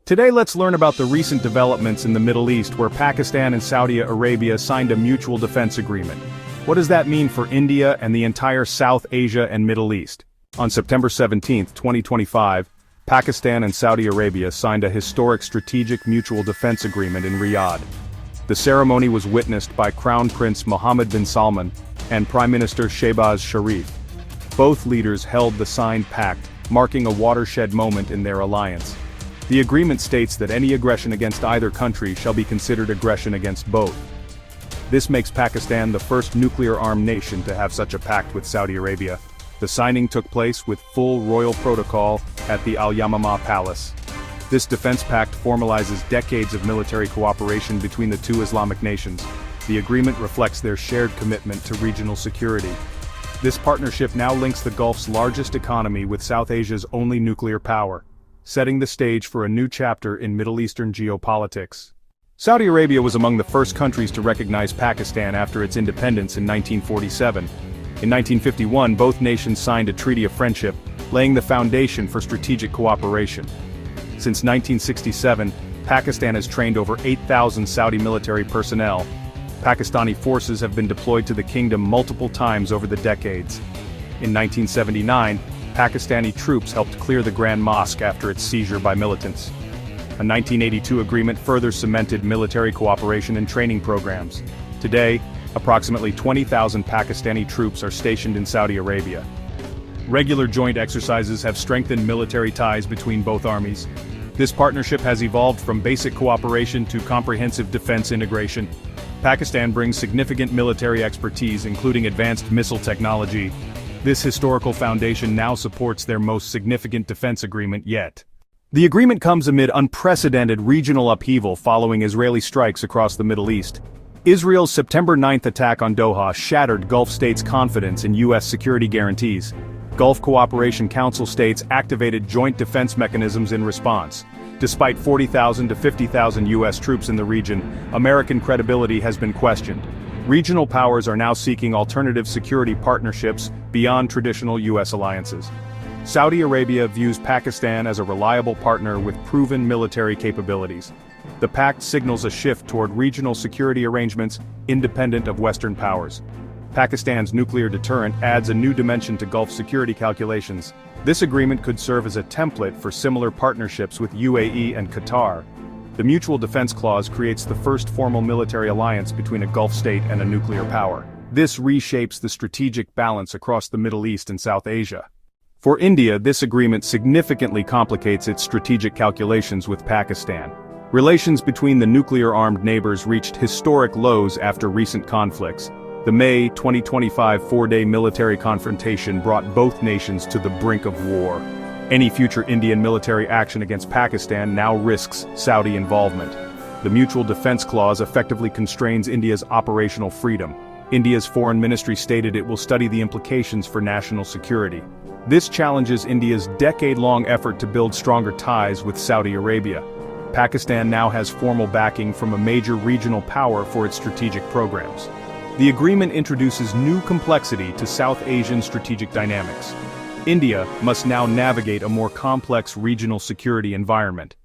Today let's learn about the recent developments in the Middle East where Pakistan and Saudi Arabia signed a mutual defense agreement. What does that mean for India and the entire South Asia and Middle East? On September 17, 2025, Pakistan and Saudi Arabia signed a historic strategic mutual defense agreement in Riyadh. The ceremony was witnessed by Crown Prince Mohammed bin Salman and Prime Minister Shehbaz Sharif. Both leaders held the signed pact, marking a watershed moment in their alliance. The agreement states that any aggression against either country shall be considered aggression against both. This makes Pakistan the first nuclear-armed nation to have such a pact with Saudi Arabia. The signing took place with full royal protocol at the Al Yamamah Palace. This defense pact formalizes decades of military cooperation between the two Islamic nations. The agreement reflects their shared commitment to regional security. This partnership now links the Gulf's largest economy with South Asia's only nuclear power, setting the stage for a new chapter in Middle Eastern geopolitics. Saudi Arabia was among the first countries to recognize Pakistan after its independence in 1947. In 1951, both nations signed a treaty of friendship, laying the foundation for strategic cooperation. Since 1967, Pakistan has trained over 8,000 Saudi military personnel. Pakistani forces have been deployed to the kingdom multiple times over the decades. In 1979, Pakistani troops helped clear the Grand Mosque after its seizure by militants. A 1982 agreement further cemented military cooperation and training programs. Today, approximately 20,000 Pakistani troops are stationed in Saudi Arabia. Regular joint exercises have strengthened military ties between both armies. This partnership has evolved from basic cooperation to comprehensive defense integration. Pakistan brings significant military expertise, including advanced missile technology. This historical foundation now supports their most significant defense agreement yet. The agreement comes amid unprecedented regional upheaval following Israeli strikes across the Middle East. Israel's September 9th attack on Doha shattered Gulf states' confidence in U.S. security guarantees. Gulf Cooperation Council states activated joint defense mechanisms in response. Despite 40,000 to 50,000 U.S. troops in the region, American credibility has been questioned. Regional powers are now seeking alternative security partnerships beyond traditional U.S. alliances. Saudi Arabia views Pakistan as a reliable partner with proven military capabilities. The pact signals a shift toward regional security arrangements independent of Western powers. Pakistan's nuclear deterrent adds a new dimension to Gulf security calculations. This agreement could serve as a template for similar partnerships with UAE and Qatar. The Mutual Defense Clause creates the first formal military alliance between a Gulf state and a nuclear power. This reshapes the strategic balance across the Middle East and South Asia. For India, this agreement significantly complicates its strategic calculations with Pakistan. Relations between the nuclear-armed neighbors reached historic lows after recent conflicts. The May 2025 four-day military confrontation brought both nations to the brink of war. Any future Indian military action against Pakistan now risks Saudi involvement. The Mutual Defense Clause effectively constrains India's operational freedom. India's foreign ministry stated it will study the implications for national security. This challenges India's decade-long effort to build stronger ties with Saudi Arabia. Pakistan now has formal backing from a major regional power for its strategic programs. The agreement introduces new complexity to South Asian strategic dynamics. India must now navigate a more complex regional security environment.